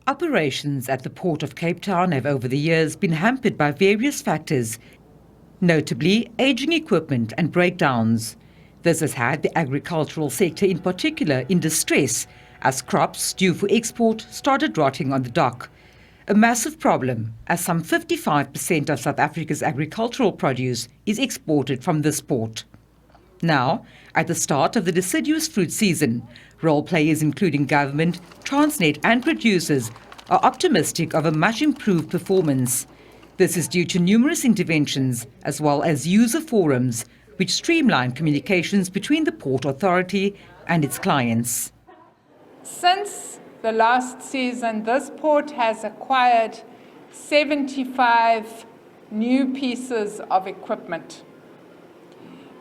Operations at the Port of Cape Town have over the years been hampered by various factors, notably aging equipment and breakdowns. This has had the agricultural sector in particular in distress as crops due for export started rotting on the dock. A massive problem, as some 55% of South Africa's agricultural produce is exported from this port. Now, at the start of the deciduous fruit season, role players including government, Transnet and producers are optimistic of a much improved performance. This is due to numerous interventions as well as user forums which streamline communications between the Port Authority and its clients. Since the last season, this port has acquired 75 new pieces of equipment.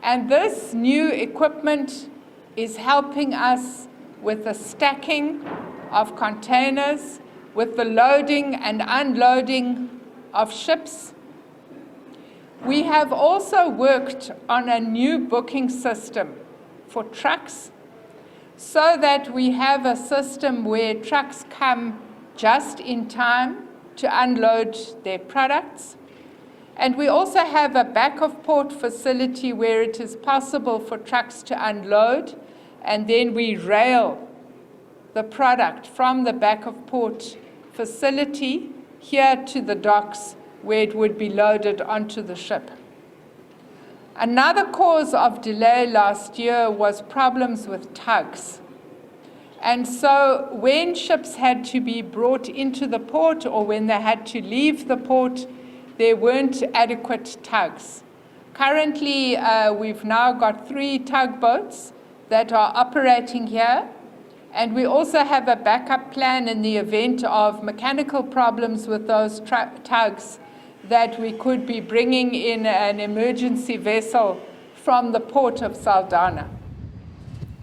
And this new equipment is helping us with the stacking of containers, with the loading and unloading of ships. We have also worked on a new booking system for trucks so that we have a system where trucks come just in time to unload their products. And we also have a back of port facility where it is possible for trucks to unload, and then we rail the product from the back of port facility here to the docks where it would be loaded onto the ship. Another cause of delay last year was problems with tugs. And so when ships had to be brought into the port or when they had to leave the port, there weren't adequate tugs. Currently, we've now got 3 tugboats that are operating here, and we also have a backup plan in the event of mechanical problems with those tugs that we could be bringing in an emergency vessel from the port of Saldanha.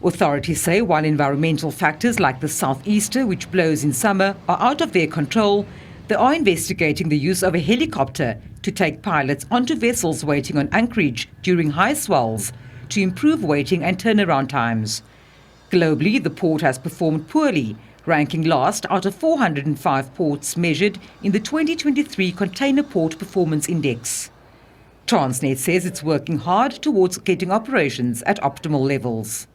Authorities say while environmental factors like the southeaster, which blows in summer, are out of their control, they are investigating the use of a helicopter to take pilots onto vessels waiting on anchorage during high swells to improve waiting and turnaround times. Globally, the port has performed poorly, ranking last out of 405 ports measured in the 2023 Container Port Performance Index. Transnet says it's working hard towards getting operations at optimal levels.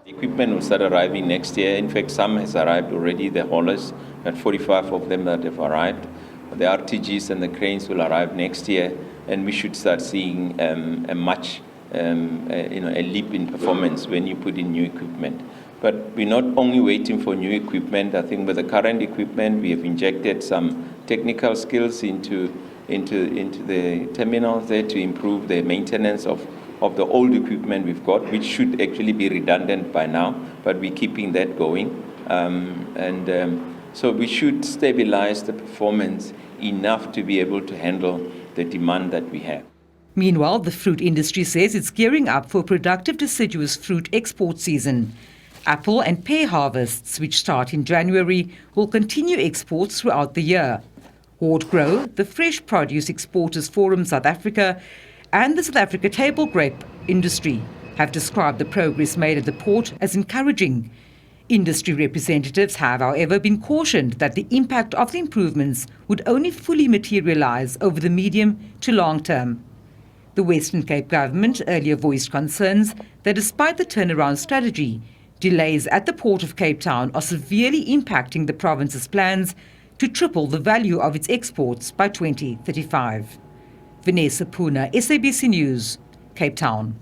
Equipment will start arriving next year. In fact, some has arrived already, the haulers, and 45 of them that have arrived. The RTGs and the cranes will arrive next year, and we should start seeing a leap in performance when you put in new equipment. But we're not only waiting for new equipment. I think with the current equipment, we have injected some technical skills into the terminals there to improve the maintenance of the old equipment we've got, which should actually be redundant by now, but we're keeping that going. So we should stabilize the performance enough to be able to handle the demand that we have. Meanwhile, the fruit industry says it's gearing up for a productive deciduous fruit export season. Apple and pear harvests, which start in January, will continue exports throughout the year. Grow, the Fresh Produce Exporters Forum South Africa, and the South Africa table grape industry have described the progress made at the port as encouraging. Industry representatives have, however, been cautioned that the impact of the improvements would only fully materialise over the medium to long term. The Western Cape government earlier voiced concerns that despite the turnaround strategy, delays at the Port of Cape Town are severely impacting the province's plans to triple the value of its exports by 2035. Vanessa Puna, SABC News, Cape Town.